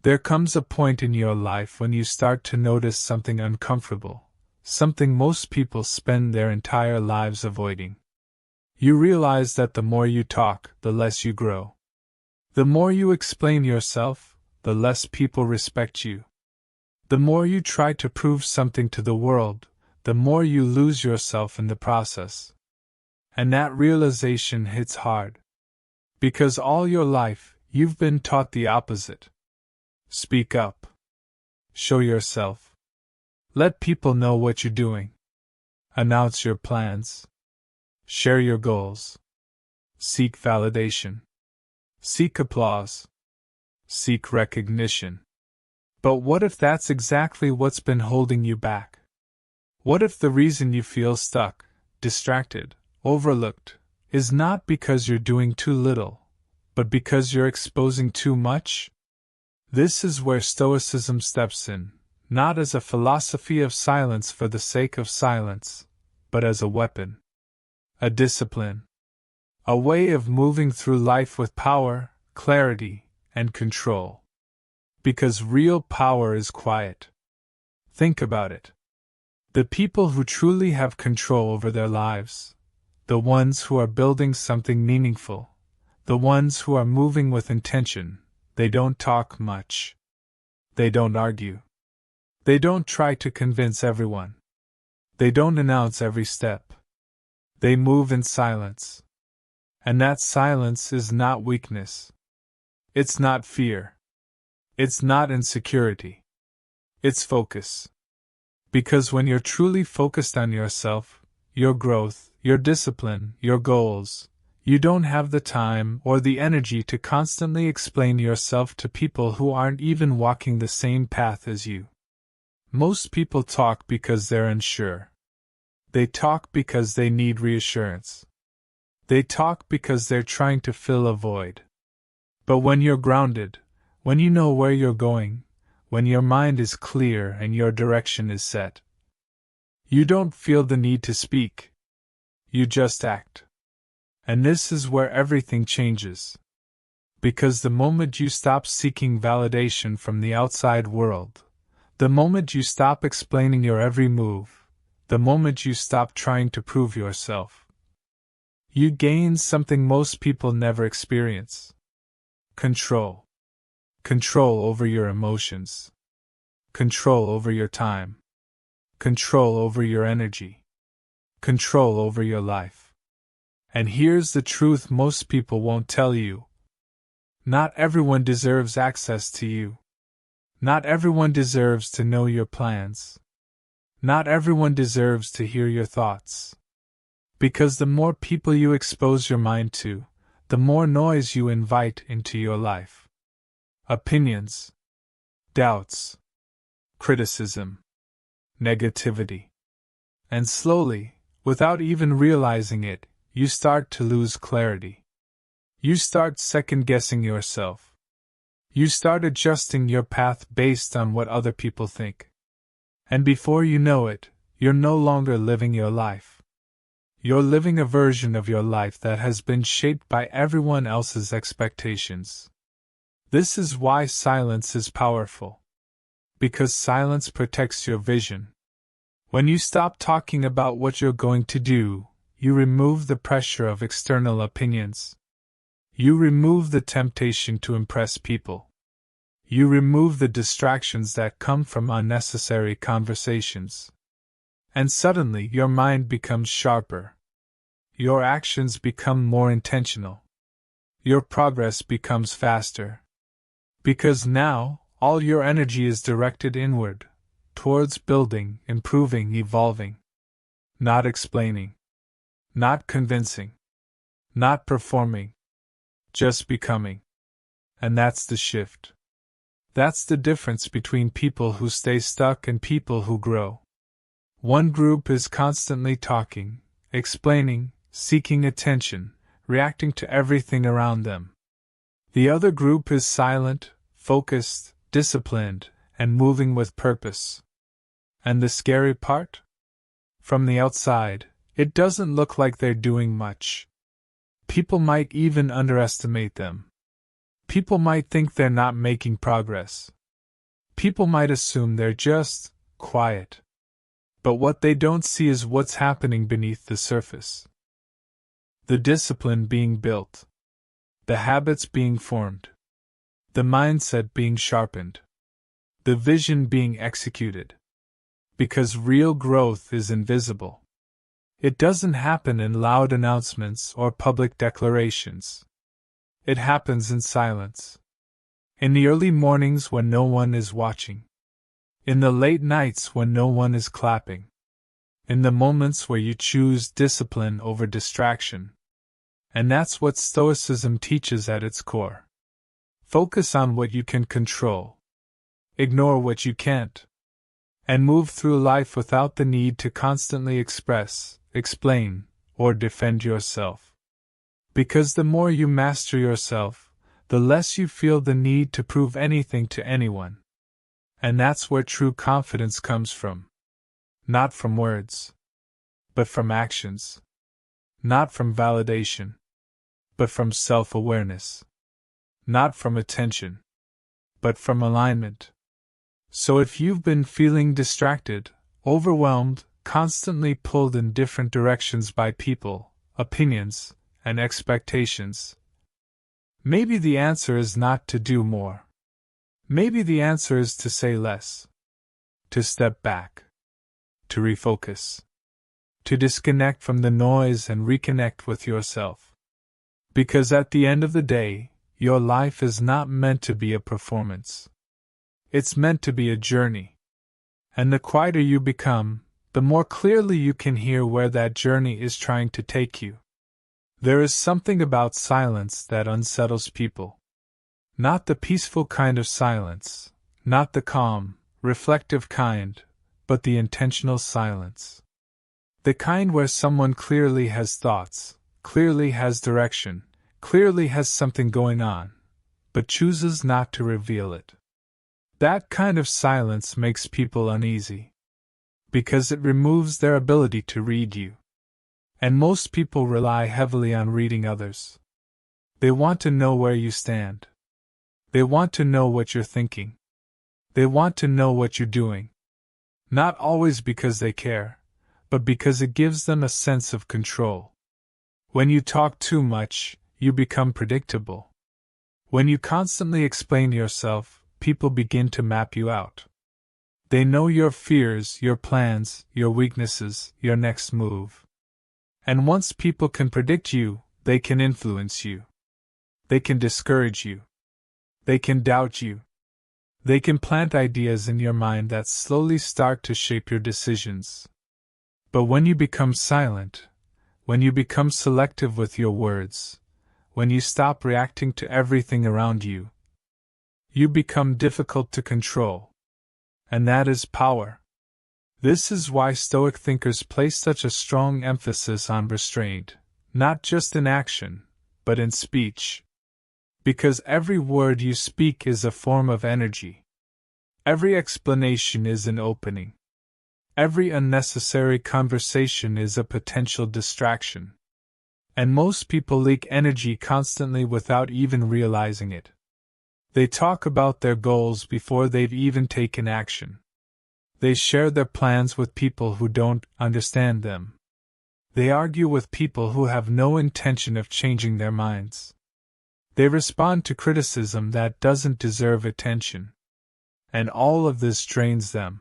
There comes a point in your life when you start to notice something uncomfortable, something most people spend their entire lives avoiding. You realize that the more you talk, the less you grow. The more you explain yourself, the less people respect you. The more you try to prove something to the world, the more you lose yourself in the process. And that realization hits hard. Because all your life, you've been taught the opposite. Speak up. Show yourself. Let people know what you're doing. Announce your plans. Share your goals. Seek validation. Seek applause. Seek recognition. But what if that's exactly what's been holding you back? What if the reason you feel stuck, distracted, overlooked, is not because you're doing too little, but because you're exposing too much? This is where Stoicism steps in, not as a philosophy of silence for the sake of silence, but as a weapon, a discipline, a way of moving through life with power, clarity, and control. Because real power is quiet. Think about it. The people who truly have control over their lives, the ones who are building something meaningful, the ones who are moving with intention, they don't talk much. They don't argue. They don't try to convince everyone. They don't announce every step. They move in silence. And that silence is not weakness. It's not fear. It's not insecurity. It's focus. Because when you're truly focused on yourself, your growth, your discipline, your goals, you don't have the time or the energy to constantly explain yourself to people who aren't even walking the same path as you. Most people talk because they're unsure. They talk because they need reassurance. They talk because they're trying to fill a void. But when you're grounded, when you know where you're going, when your mind is clear and your direction is set, you don't feel the need to speak. You just act. And this is where everything changes. Because the moment you stop seeking validation from the outside world, the moment you stop explaining your every move, the moment you stop trying to prove yourself, you gain something most people never experience. Control. Control over your emotions. Control over your time. Control over your energy. Control over your life. And here's the truth most people won't tell you. Not everyone deserves access to you. Not everyone deserves to know your plans. Not everyone deserves to hear your thoughts. Because the more people you expose your mind to, the more noise you invite into your life. Opinions, doubts, criticism, negativity. And slowly, without even realizing it, you start to lose clarity. You start second-guessing yourself. You start adjusting your path based on what other people think. And before you know it, you're no longer living your life. You're living a version of your life that has been shaped by everyone else's expectations. This is why silence is powerful. Because silence protects your vision. When you stop talking about what you're going to do, you remove the pressure of external opinions. You remove the temptation to impress people. You remove the distractions that come from unnecessary conversations. And suddenly your mind becomes sharper. Your actions become more intentional. Your progress becomes faster. Because now, all your energy is directed inward, towards building, improving, evolving. Not explaining. Not convincing. Not performing. Just becoming. And that's the shift. That's the difference between people who stay stuck and people who grow. One group is constantly talking, explaining, seeking attention, reacting to everything around them. The other group is silent, focused, disciplined, and moving with purpose. And the scary part? From the outside, it doesn't look like they're doing much. People might even underestimate them. People might think they're not making progress. People might assume they're just quiet. But what they don't see is what's happening beneath the surface. The discipline being built. The habits being formed. The mindset being sharpened. The vision being executed. Because real growth is invisible. It doesn't happen in loud announcements or public declarations. It happens in silence. In the early mornings when no one is watching. In the late nights when no one is clapping. In the moments where you choose discipline over distraction. And that's what Stoicism teaches at its core. Focus on what you can control. Ignore what you can't. And move through life without the need to constantly express, explain, or defend yourself. Because the more you master yourself, the less you feel the need to prove anything to anyone. And that's where true confidence comes from. Not from words, but from actions. Not from validation, but from self-awareness. Not from attention, but from alignment. So if you've been feeling distracted, overwhelmed, constantly pulled in different directions by people, opinions, and expectations, maybe the answer is not to do more. Maybe the answer is to say less. To step back. To refocus. To disconnect from the noise and reconnect with yourself. Because at the end of the day, your life is not meant to be a performance. It's meant to be a journey. And the quieter you become, the more clearly you can hear where that journey is trying to take you. There is something about silence that unsettles people. Not the peaceful kind of silence, not the calm, reflective kind, but the intentional silence. The kind where someone clearly has thoughts, clearly has direction, clearly has something going on, but chooses not to reveal it. That kind of silence makes people uneasy. Because it removes their ability to read you. And most people rely heavily on reading others. They want to know where you stand. They want to know what you're thinking. They want to know what you're doing. Not always because they care, but because it gives them a sense of control. When you talk too much, you become predictable. When you constantly explain yourself, people begin to map you out. They know your fears, your plans, your weaknesses, your next move. And once people can predict you, they can influence you. They can discourage you. They can doubt you. They can plant ideas in your mind that slowly start to shape your decisions. But when you become silent, when you become selective with your words, when you stop reacting to everything around you, you become difficult to control. And that is power. This is why Stoic thinkers place such a strong emphasis on restraint, not just in action, but in speech. Because every word you speak is a form of energy. Every explanation is an opening. Every unnecessary conversation is a potential distraction. And most people leak energy constantly without even realizing it. They talk about their goals before they've even taken action. They share their plans with people who don't understand them. They argue with people who have no intention of changing their minds. They respond to criticism that doesn't deserve attention. And all of this drains them.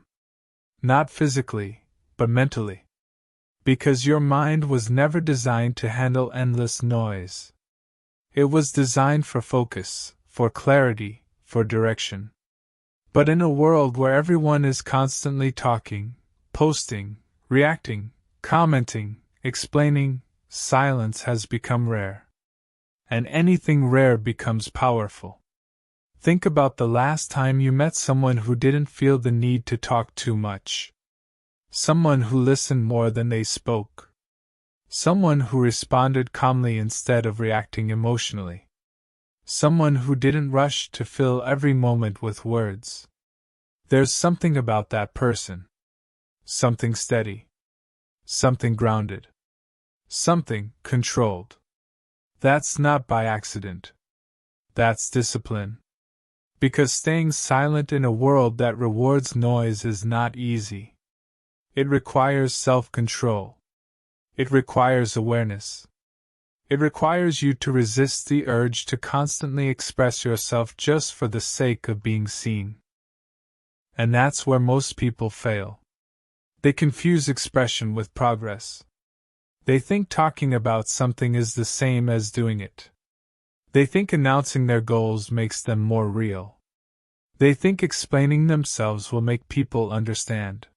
Not physically, but mentally. Because your mind was never designed to handle endless noise. It was designed for focus, for clarity, for direction. But in a world where everyone is constantly talking, posting, reacting, commenting, explaining, silence has become rare. And anything rare becomes powerful. Think about the last time you met someone who didn't feel the need to talk too much. Someone who listened more than they spoke. Someone who responded calmly instead of reacting emotionally. Someone who didn't rush to fill every moment with words. There's something about that person. Something steady. Something grounded. Something controlled. That's not by accident. That's discipline. Because staying silent in a world that rewards noise is not easy. It requires self-control. It requires awareness. It requires you to resist the urge to constantly express yourself just for the sake of being seen. And that's where most people fail. They confuse expression with progress. They think talking about something is the same as doing it. They think announcing their goals makes them more real. They think explaining themselves will make people understand.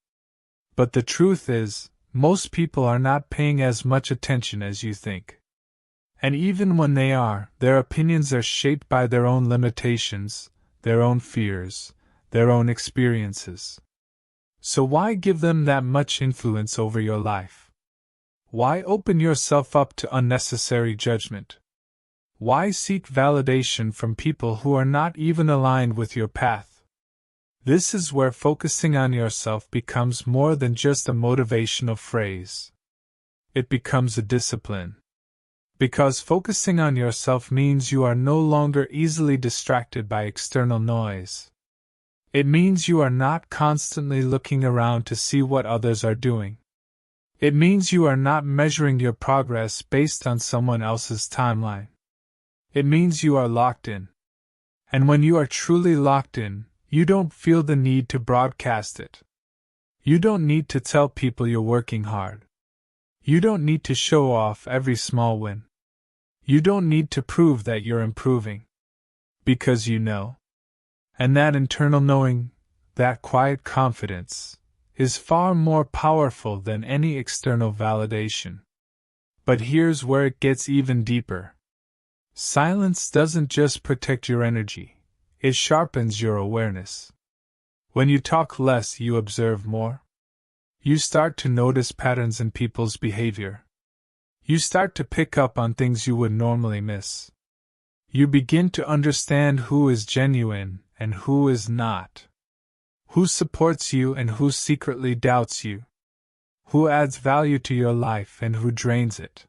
But the truth is, most people are not paying as much attention as you think. And even when they are, their opinions are shaped by their own limitations, their own fears, their own experiences. So why give them that much influence over your life? Why open yourself up to unnecessary judgment? Why seek validation from people who are not even aligned with your path? This is where focusing on yourself becomes more than just a motivational phrase. It becomes a discipline. Because focusing on yourself means you are no longer easily distracted by external noise. It means you are not constantly looking around to see what others are doing. It means you are not measuring your progress based on someone else's timeline. It means you are locked in. And when you are truly locked in, you don't feel the need to broadcast it. You don't need to tell people you're working hard. You don't need to show off every small win. You don't need to prove that you're improving. Because you know. And that internal knowing, that quiet confidence, is far more powerful than any external validation. But here's where it gets even deeper. Silence doesn't just protect your energy, it sharpens your awareness. When you talk less, you observe more. You start to notice patterns in people's behavior. You start to pick up on things you would normally miss. You begin to understand who is genuine and who is not. Who supports you and who secretly doubts you. Who adds value to your life and who drains it.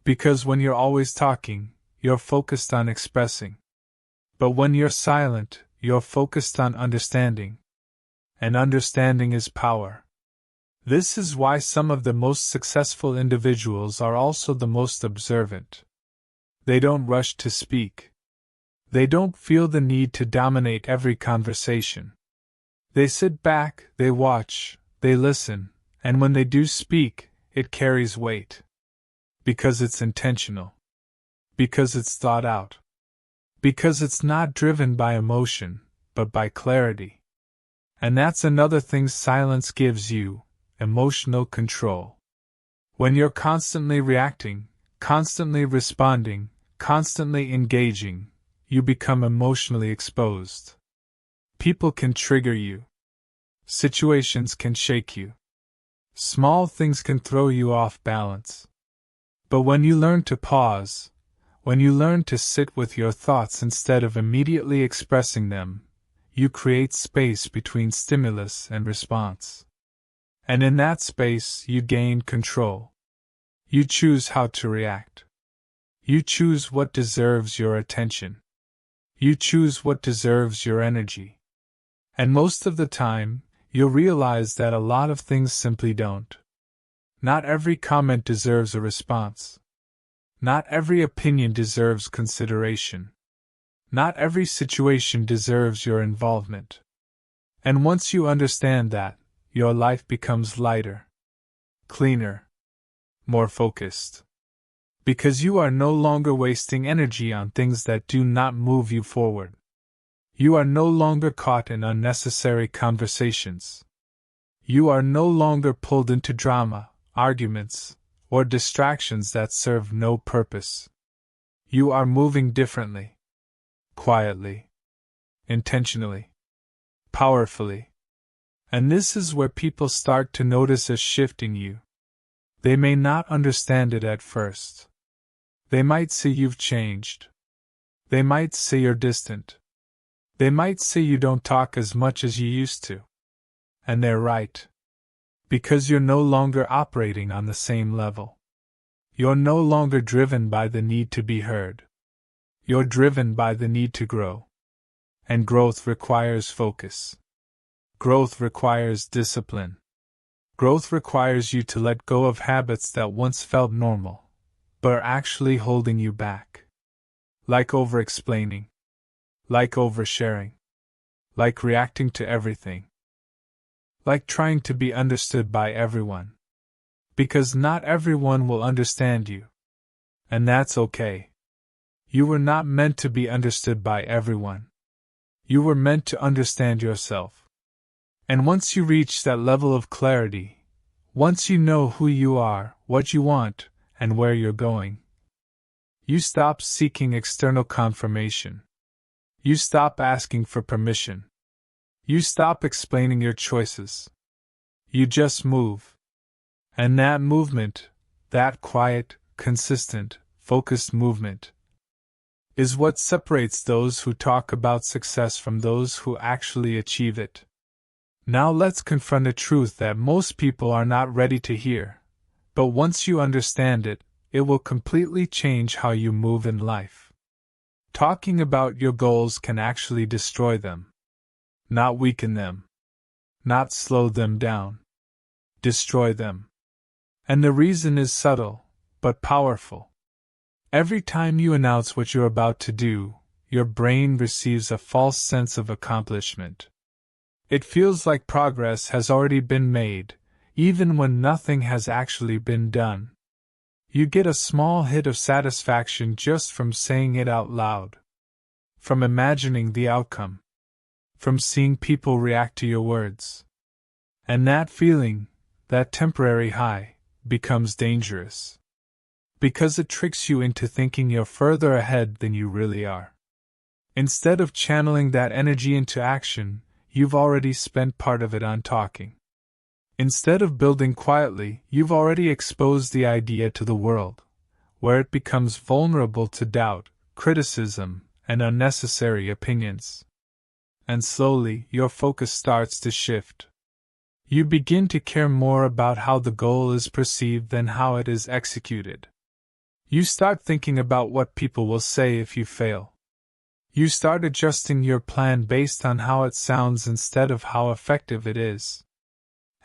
Because when you're always talking, you're focused on expressing. But when you're silent, you're focused on understanding. And understanding is power. This is why some of the most successful individuals are also the most observant. They don't rush to speak. They don't feel the need to dominate every conversation. They sit back, they watch, they listen, and when they do speak, it carries weight. Because it's intentional. Because it's thought out. Because it's not driven by emotion, but by clarity. And that's another thing silence gives you. Emotional control. When you're constantly reacting, constantly responding, constantly engaging, you become emotionally exposed. People can trigger you. Situations can shake you. Small things can throw you off balance. But when you learn to pause, when you learn to sit with your thoughts instead of immediately expressing them, you create space between stimulus and response. And in that space, you gain control. You choose how to react. You choose what deserves your attention. You choose what deserves your energy. And most of the time, you'll realize that a lot of things simply don't. Not every comment deserves a response. Not every opinion deserves consideration. Not every situation deserves your involvement. And once you understand that, your life becomes lighter, cleaner, more focused. Because you are no longer wasting energy on things that do not move you forward. You are no longer caught in unnecessary conversations. You are no longer pulled into drama, arguments, or distractions that serve no purpose. You are moving differently, quietly, intentionally, powerfully. And this is where people start to notice a shift in you. They may not understand it at first. They might say you've changed. They might say you're distant. They might say you don't talk as much as you used to. And they're right. Because you're no longer operating on the same level. You're no longer driven by the need to be heard. You're driven by the need to grow. And growth requires focus. Growth requires discipline. Growth requires you to let go of habits that once felt normal, but are actually holding you back. Like over-explaining. Like oversharing. Like reacting to everything. Like trying to be understood by everyone. Because not everyone will understand you. And that's okay. You were not meant to be understood by everyone. You were meant to understand yourself. And once you reach that level of clarity, once you know who you are, what you want, and where you're going, you stop seeking external confirmation. You stop asking for permission. You stop explaining your choices. You just move. And that movement, that quiet, consistent, focused movement, is what separates those who talk about success from those who actually achieve it. Now let's confront a truth that most people are not ready to hear. But once you understand it, it will completely change how you move in life. Talking about your goals can actually destroy them. Not weaken them. Not slow them down. Destroy them. And the reason is subtle, but powerful. Every time you announce what you're about to do, your brain receives a false sense of accomplishment. It feels like progress has already been made, even when nothing has actually been done. You get a small hit of satisfaction just from saying it out loud. From imagining the outcome. From seeing people react to your words. And that feeling, that temporary high, becomes dangerous. Because it tricks you into thinking you're further ahead than you really are. Instead of channeling that energy into action, you've already spent part of it on talking. Instead of building quietly, you've already exposed the idea to the world, where it becomes vulnerable to doubt, criticism, and unnecessary opinions. And slowly, your focus starts to shift. You begin to care more about how the goal is perceived than how it is executed. You start thinking about what people will say if you fail. You start adjusting your plan based on how it sounds instead of how effective it is.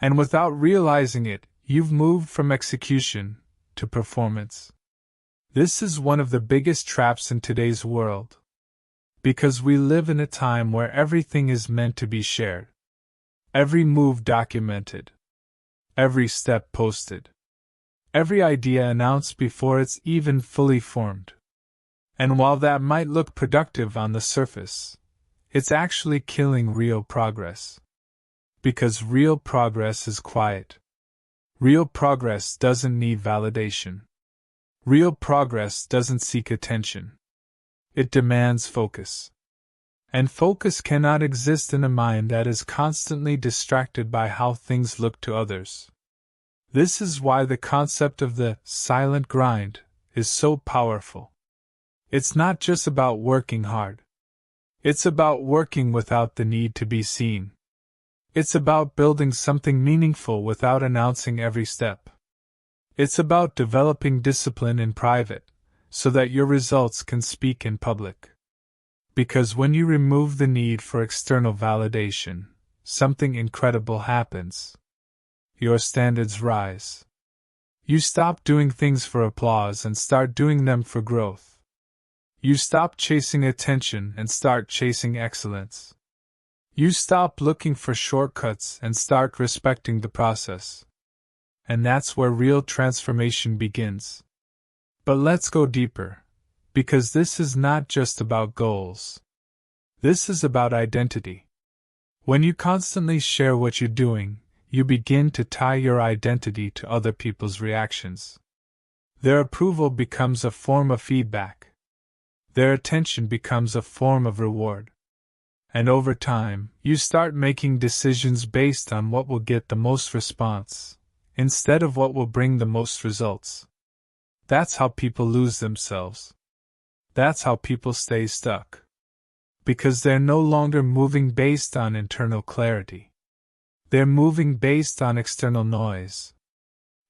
And without realizing it, you've moved from execution to performance. This is one of the biggest traps in today's world. Because we live in a time where everything is meant to be shared. Every move documented. Every step posted. Every idea announced before it's even fully formed. And while that might look productive on the surface, it's actually killing real progress. Because real progress is quiet. Real progress doesn't need validation. Real progress doesn't seek attention. It demands focus. And focus cannot exist in a mind that is constantly distracted by how things look to others. This is why the concept of the silent grind is so powerful. It's not just about working hard. It's about working without the need to be seen. It's about building something meaningful without announcing every step. It's about developing discipline in private, so that your results can speak in public. Because when you remove the need for external validation, something incredible happens. Your standards rise. You stop doing things for applause and start doing them for growth. You stop chasing attention and start chasing excellence. You stop looking for shortcuts and start respecting the process. And that's where real transformation begins. But let's go deeper, because this is not just about goals. This is about identity. When you constantly share what you're doing, you begin to tie your identity to other people's reactions. Their approval becomes a form of feedback. Their attention becomes a form of reward. And over time, you start making decisions based on what will get the most response, instead of what will bring the most results. That's how people lose themselves. That's how people stay stuck. Because they're no longer moving based on internal clarity. They're moving based on external noise.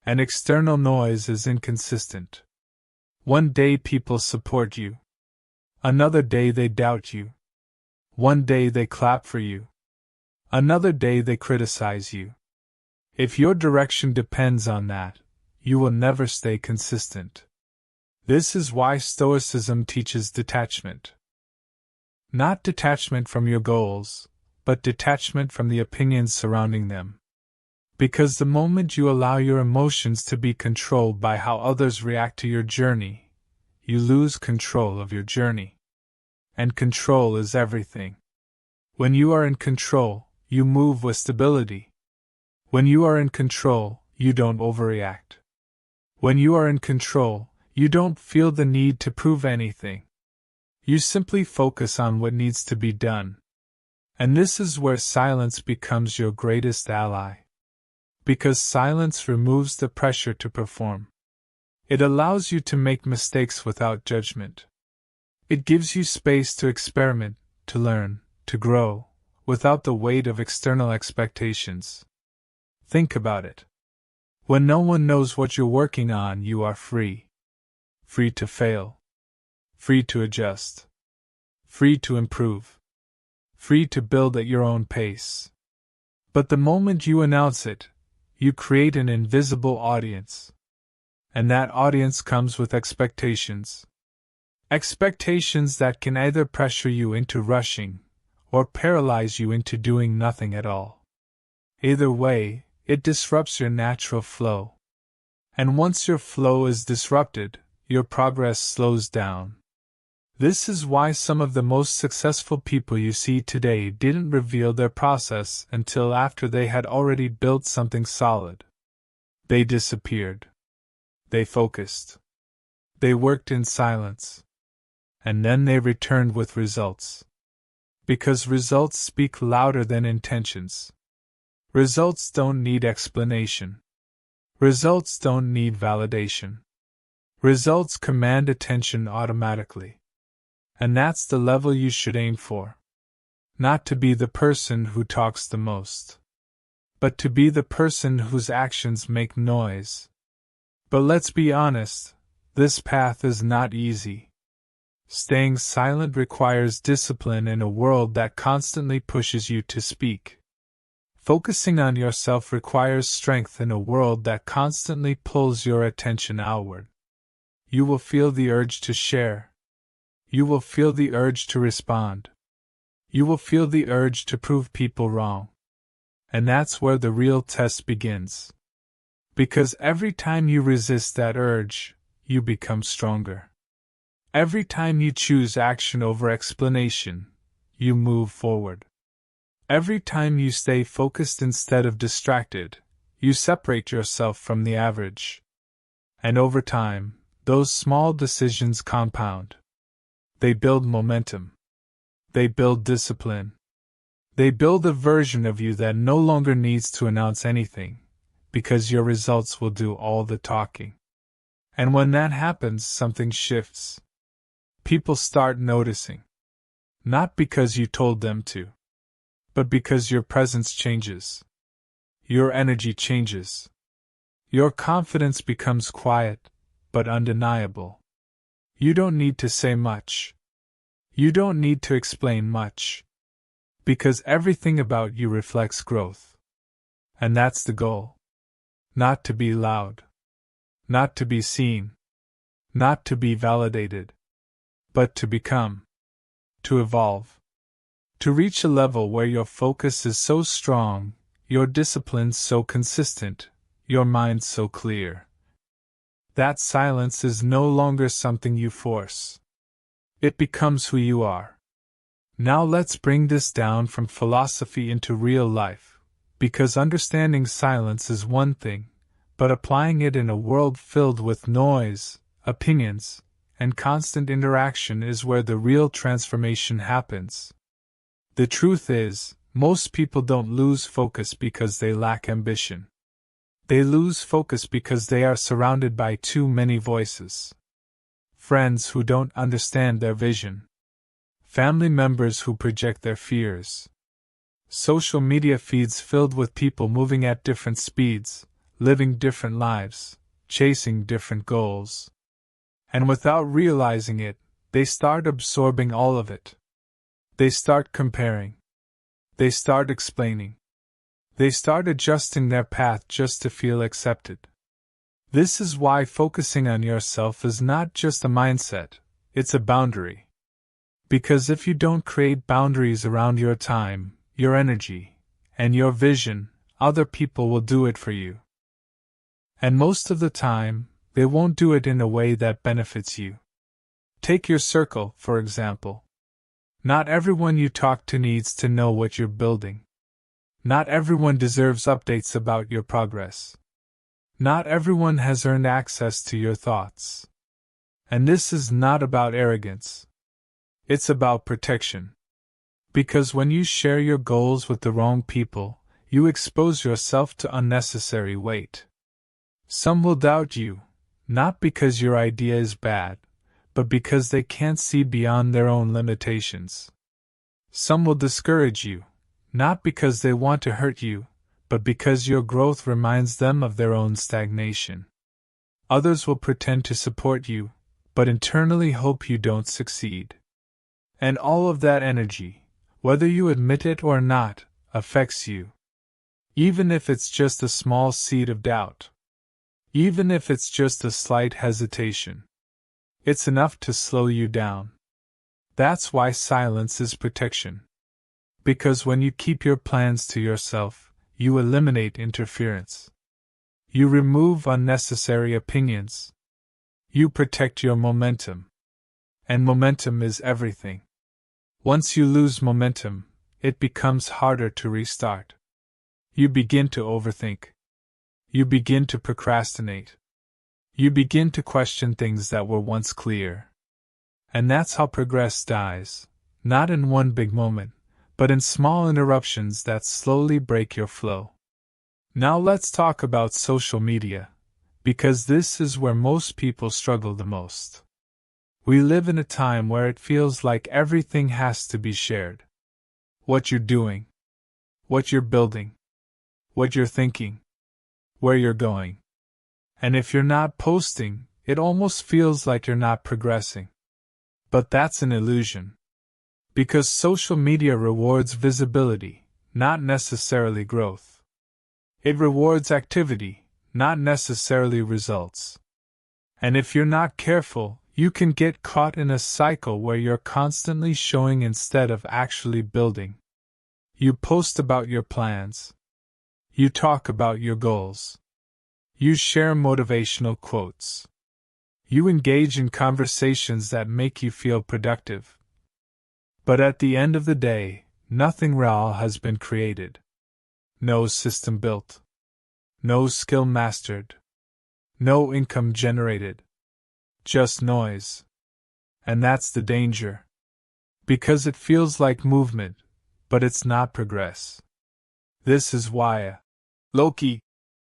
And external noise is inconsistent. One day people support you. Another day they doubt you. One day they clap for you. Another day they criticize you. If your direction depends on that, you will never stay consistent. This is why Stoicism teaches detachment. Not detachment from your goals, but detachment from the opinions surrounding them. Because the moment you allow your emotions to be controlled by how others react to your journey, you lose control of your journey. And control is everything. When you are in control, you move with stability. When you are in control, you don't overreact. When you are in control, you don't feel the need to prove anything. You simply focus on what needs to be done. And this is where silence becomes your greatest ally. Because silence removes the pressure to perform. It allows you to make mistakes without judgment. It gives you space to experiment, to learn, to grow, without the weight of external expectations. Think about it. When no one knows what you're working on, you are free. Free to fail. Free to adjust. Free to improve. Free to build at your own pace. But the moment you announce it, you create an invisible audience. And that audience comes with expectations. Expectations that can either pressure you into rushing, or paralyze you into doing nothing at all. Either way, it disrupts your natural flow. And once your flow is disrupted, your progress slows down. This is why some of the most successful people you see today didn't reveal their process until after they had already built something solid. They disappeared. They focused. They worked in silence. And then they returned with results. Because results speak louder than intentions. Results don't need explanation. Results don't need validation. Results command attention automatically. And that's the level you should aim for. Not to be the person who talks the most, but to be the person whose actions make noise. But let's be honest, this path is not easy. Staying silent requires discipline in a world that constantly pushes you to speak. Focusing on yourself requires strength in a world that constantly pulls your attention outward. You will feel the urge to share. You will feel the urge to respond. You will feel the urge to prove people wrong. And that's where the real test begins. Because every time you resist that urge, you become stronger. Every time you choose action over explanation, you move forward. Every time you stay focused instead of distracted, you separate yourself from the average. And over time, those small decisions compound. They build momentum. They build discipline. They build a version of you that no longer needs to announce anything, because your results will do all the talking. And when that happens, something shifts. People start noticing. Not because you told them to, but because your presence changes. Your energy changes. Your confidence becomes quiet, but undeniable. You don't need to say much. You don't need to explain much. Because everything about you reflects growth. And that's the goal. Not to be loud. Not to be seen. Not to be validated. But to become. To evolve. To reach a level where your focus is so strong, your discipline so consistent, your mind so clear. That silence is no longer something you force. It becomes who you are. Now let's bring this down from philosophy into real life, because understanding silence is one thing, but applying it in a world filled with noise, opinions, and constant interaction is where the real transformation happens. The truth is, most people don't lose focus because they lack ambition. They lose focus because they are surrounded by too many voices. Friends who don't understand their vision. Family members who project their fears. Social media feeds filled with people moving at different speeds, living different lives, chasing different goals. And without realizing it, they start absorbing all of it. They start comparing. They start explaining. They start adjusting their path just to feel accepted. This is why focusing on yourself is not just a mindset, it's a boundary. Because if you don't create boundaries around your time, your energy, and your vision, other people will do it for you. And most of the time, they won't do it in a way that benefits you. Take your circle, for example. Not everyone you talk to needs to know what you're building. Not everyone deserves updates about your progress. Not everyone has earned access to your thoughts. And this is not about arrogance. It's about protection. Because when you share your goals with the wrong people, you expose yourself to unnecessary weight. Some will doubt you, not because your idea is bad, but because they can't see beyond their own limitations. Some will discourage you, not because they want to hurt you, but because your growth reminds them of their own stagnation. Others will pretend to support you, but internally hope you don't succeed. And all of that energy, whether you admit it or not, affects you. Even if it's just a small seed of doubt. Even if it's just a slight hesitation. It's enough to slow you down. That's why silence is protection. Because when you keep your plans to yourself, you eliminate interference. You remove unnecessary opinions. You protect your momentum. And momentum is everything. Once you lose momentum, it becomes harder to restart. You begin to overthink. You begin to procrastinate. You begin to question things that were once clear. And that's how progress dies, not in one big moment, but in small interruptions that slowly break your flow. Now let's talk about social media, because this is where most people struggle the most. We live in a time where it feels like everything has to be shared. What you're doing, what you're building, what you're thinking, where you're going. And if you're not posting, it almost feels like you're not progressing. But that's an illusion. Because social media rewards visibility, not necessarily growth. It rewards activity, not necessarily results. And if you're not careful, you can get caught in a cycle where you're constantly showing instead of actually building. You post about your plans. You talk about your goals. You share motivational quotes. You engage in conversations that make you feel productive. But at the end of the day, nothing real has been created. No system built. No skill mastered. No income generated. Just noise. And that's the danger. Because it feels like movement, but it's not progress. This is why a low-key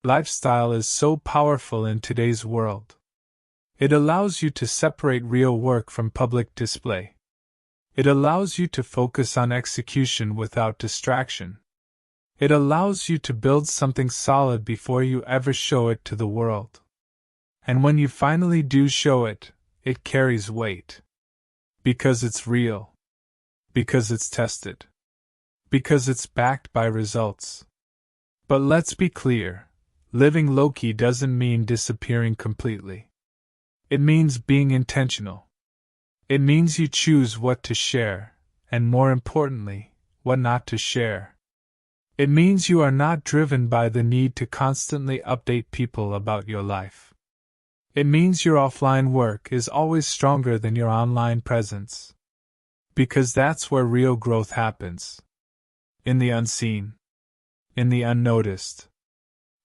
lifestyle is so powerful in today's world. It allows you to separate real work from public display. It allows you to focus on execution without distraction. It allows you to build something solid before you ever show it to the world. And when you finally do show it, it carries weight. Because it's real. Because it's tested. Because it's backed by results. But let's be clear, living low-key doesn't mean disappearing completely. It means being intentional. It means you choose what to share, and more importantly, what not to share. It means you are not driven by the need to constantly update people about your life. It means your offline work is always stronger than your online presence. Because that's where real growth happens. In the unseen. In the unnoticed.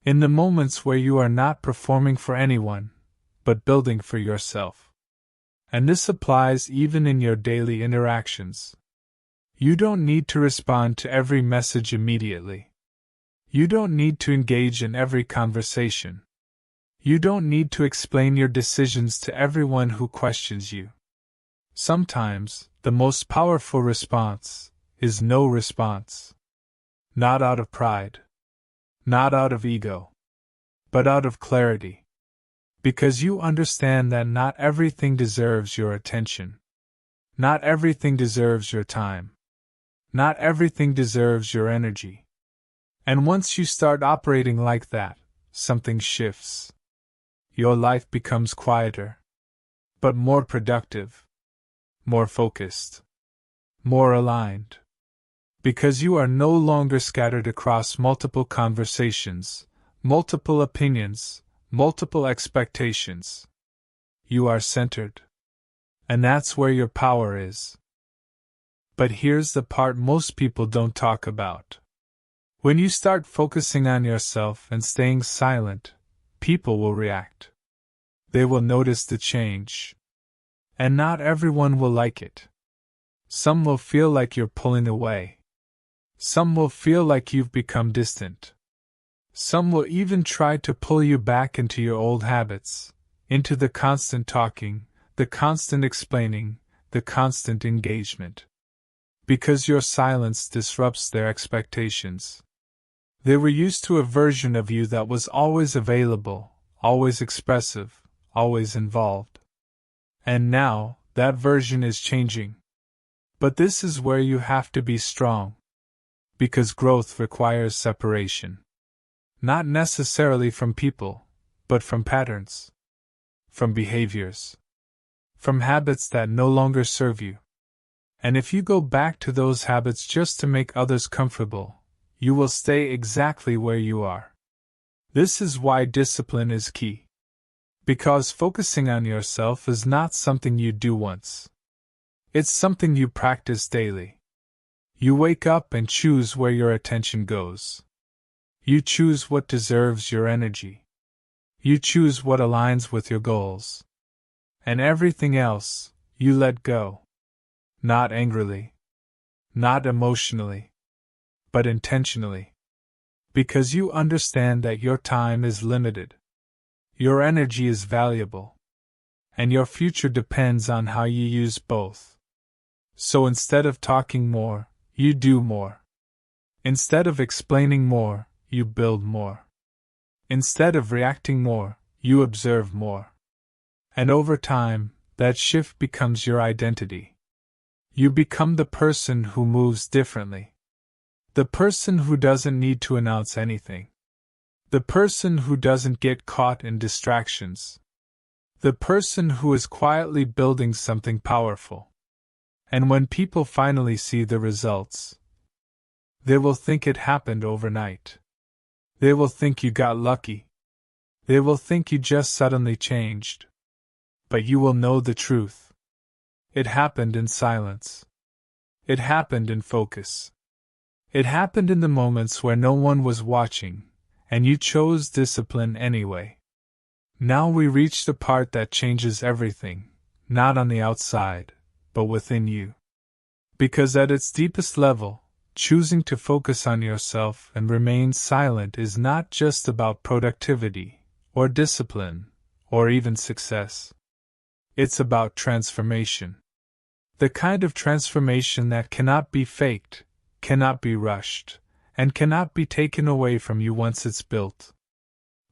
In the moments where you are not performing for anyone, but building for yourself. And this applies even in your daily interactions. You don't need to respond to every message immediately. You don't need to engage in every conversation. You don't need to explain your decisions to everyone who questions you. Sometimes, the most powerful response is no response. Not out of pride. Not out of ego. But out of clarity. Because you understand that not everything deserves your attention. Not everything deserves your time. Not everything deserves your energy. And once you start operating like that, something shifts. Your life becomes quieter, but more productive, more focused, more aligned. Because you are no longer scattered across multiple conversations, multiple opinions, multiple expectations. You are centered. And that's where your power is. But here's the part most people don't talk about. When you start focusing on yourself and staying silent, people will react. They will notice the change. And not everyone will like it. Some will feel like you're pulling away. Some will feel like you've become distant. Some will even try to pull you back into your old habits, into the constant talking, the constant explaining, the constant engagement. Because your silence disrupts their expectations. They were used to a version of you that was always available, always expressive, always involved. And now, that version is changing. But this is where you have to be strong. Because growth requires separation. Not necessarily from people, but from patterns. From behaviors. From habits that no longer serve you. And if you go back to those habits just to make others comfortable, you will stay exactly where you are. This is why discipline is key. Because focusing on yourself is not something you do once. It's something you practice daily. You wake up and choose where your attention goes. You choose what deserves your energy. You choose what aligns with your goals. And everything else, you let go. Not angrily. Not emotionally. But intentionally. Because you understand that your time is limited. Your energy is valuable. And your future depends on how you use both. So instead of talking more, you do more. Instead of explaining more, you build more. Instead of reacting more, you observe more. And over time, that shift becomes your identity. You become the person who moves differently. The person who doesn't need to announce anything. The person who doesn't get caught in distractions. The person who is quietly building something powerful. And when people finally see the results, they will think it happened overnight. They will think you got lucky. They will think you just suddenly changed. But you will know the truth. It happened in silence. It happened in focus. It happened in the moments where no one was watching, and you chose discipline anyway. Now we reach the part that changes everything, not on the outside, but within you. Because at its deepest level, choosing to focus on yourself and remain silent is not just about productivity, or discipline, or even success. It's about transformation. The kind of transformation that cannot be faked, cannot be rushed, and cannot be taken away from you once it's built.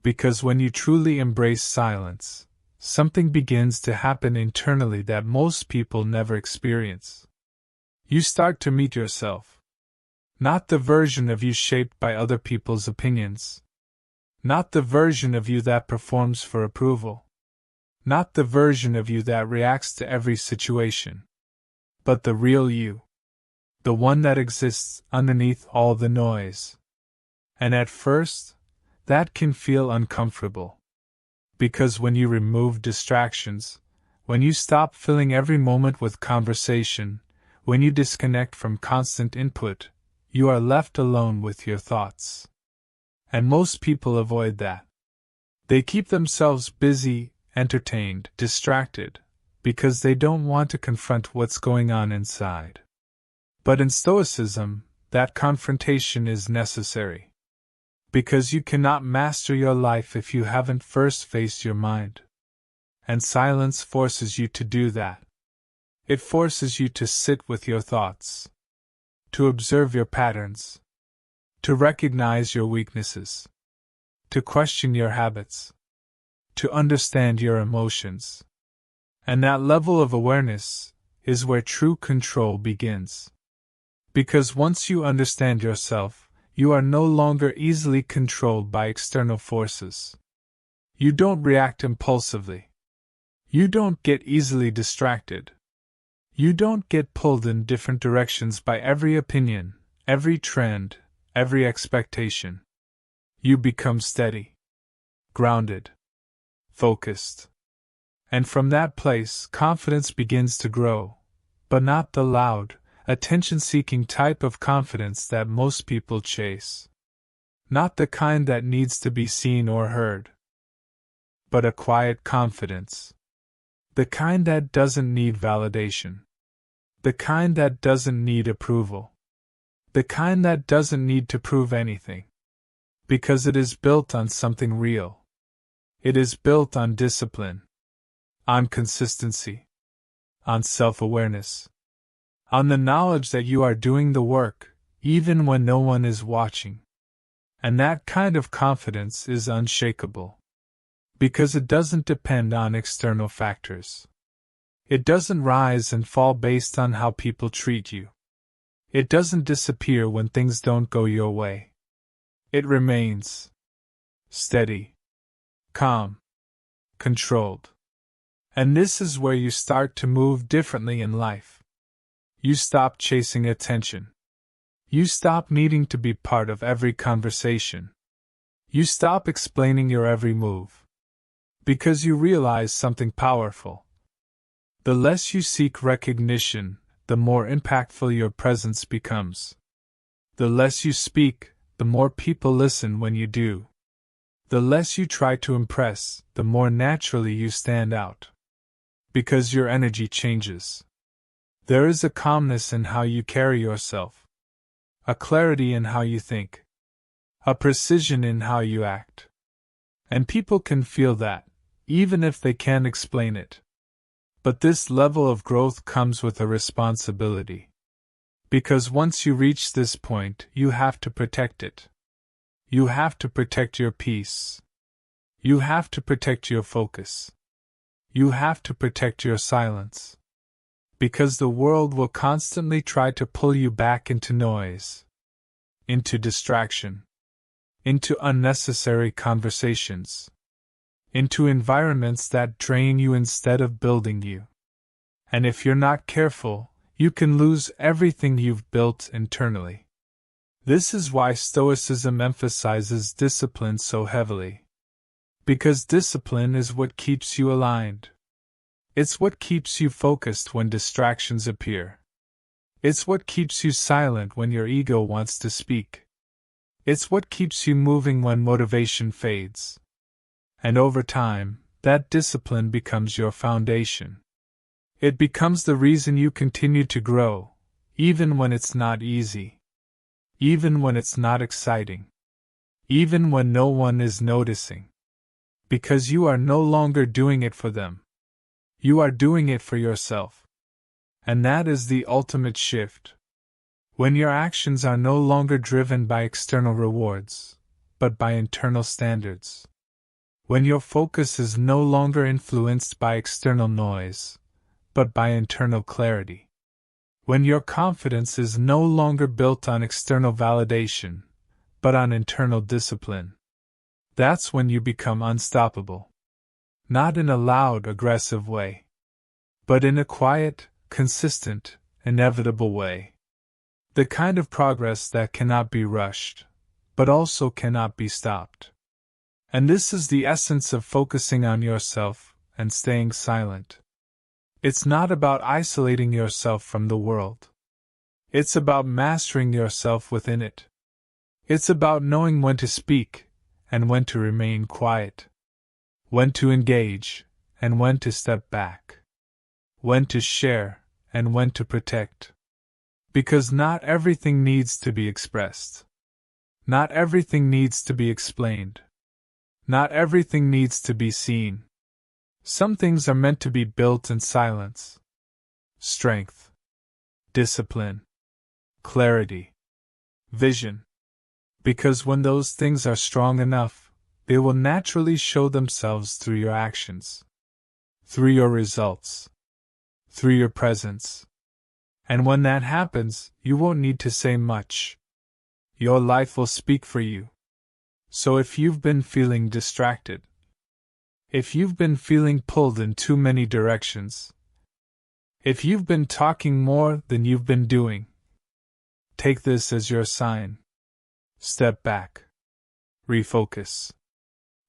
Because when you truly embrace silence, something begins to happen internally that most people never experience. You start to meet yourself. Not the version of you shaped by other people's opinions. Not the version of you that performs for approval. Not the version of you that reacts to every situation. But the real you. The one that exists underneath all the noise. And at first, that can feel uncomfortable. Because when you remove distractions, when you stop filling every moment with conversation, when you disconnect from constant input, you are left alone with your thoughts. And most people avoid that. They keep themselves busy, entertained, distracted, because they don't want to confront what's going on inside. But in Stoicism, that confrontation is necessary. Because you cannot master your life if you haven't first faced your mind. And silence forces you to do that. It forces you to sit with your thoughts. To observe your patterns. To recognize your weaknesses. To question your habits. To understand your emotions. And that level of awareness, is where true control begins. Because once you understand yourself, you are no longer easily controlled by external forces. You don't react impulsively. You don't get easily distracted. You don't get pulled in different directions by every opinion, every trend, every expectation. You become steady, grounded, focused. And from that place, confidence begins to grow, but not the loud, attention-seeking type of confidence that most people chase. Not the kind that needs to be seen or heard, but a quiet confidence. The kind that doesn't need validation. The kind that doesn't need approval. The kind that doesn't need to prove anything. Because it is built on something real. It is built on discipline. On consistency. On self-awareness. On the knowledge that you are doing the work, even when no one is watching. And that kind of confidence is unshakable. Because it doesn't depend on external factors. It doesn't rise and fall based on how people treat you. It doesn't disappear when things don't go your way. It remains steady, calm, controlled. And this is where you start to move differently in life. You stop chasing attention. You stop needing to be part of every conversation. You stop explaining your every move. Because you realize something powerful. The less you seek recognition, the more impactful your presence becomes. The less you speak, the more people listen when you do. The less you try to impress, the more naturally you stand out. Because your energy changes. There is a calmness in how you carry yourself. A clarity in how you think. A precision in how you act. And people can feel that, even if they can't explain it. But this level of growth comes with a responsibility. Because once you reach this point, you have to protect it. You have to protect your peace. You have to protect your focus. You have to protect your silence. Because the world will constantly try to pull you back into noise, into distraction, into unnecessary conversations, into environments that drain you instead of building you. And if you're not careful, you can lose everything you've built internally. This is why Stoicism emphasizes discipline so heavily. Because discipline is what keeps you aligned. It's what keeps you focused when distractions appear. It's what keeps you silent when your ego wants to speak. It's what keeps you moving when motivation fades. And over time, that discipline becomes your foundation. It becomes the reason you continue to grow, even when it's not easy. Even when it's not exciting. Even when no one is noticing. Because you are no longer doing it for them. You are doing it for yourself. And that is the ultimate shift. When your actions are no longer driven by external rewards, but by internal standards. When your focus is no longer influenced by external noise, but by internal clarity. When your confidence is no longer built on external validation, but on internal discipline. That's when you become unstoppable. Not in a loud, aggressive way, but in a quiet, consistent, inevitable way. The kind of progress that cannot be rushed, but also cannot be stopped. And this is the essence of focusing on yourself and staying silent. It's not about isolating yourself from the world. It's about mastering yourself within it. It's about knowing when to speak and when to remain quiet. When to engage and when to step back. When to share and when to protect. Because not everything needs to be expressed. Not everything needs to be explained. Not everything needs to be seen. Some things are meant to be built in silence. Strength, discipline, clarity, vision. Because when those things are strong enough, they will naturally show themselves through your actions, through your results, through your presence. And when that happens, you won't need to say much. Your life will speak for you. So if you've been feeling distracted, if you've been feeling pulled in too many directions, if you've been talking more than you've been doing, take this as your sign. Step back. Refocus.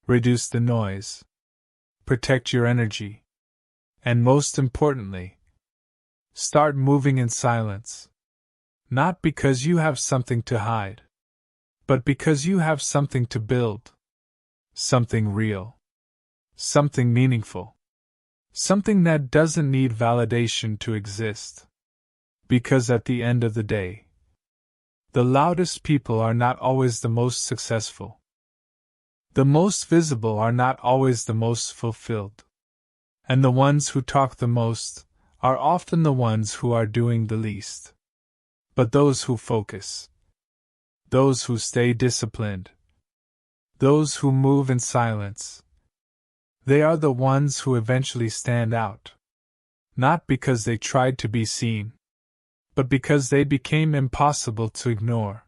Reduce the noise. Protect your energy. And most importantly, start moving in silence. Not because you have something to hide, but because you have something to build. Something real. Something meaningful. Something that doesn't need validation to exist. Because at the end of the day, the loudest people are not always the most successful. The most visible are not always the most fulfilled. And the ones who talk the most are often the ones who are doing the least. But those who focus, those who stay disciplined, those who move in silence, they are the ones who eventually stand out. Not because they tried to be seen, but because they became impossible to ignore.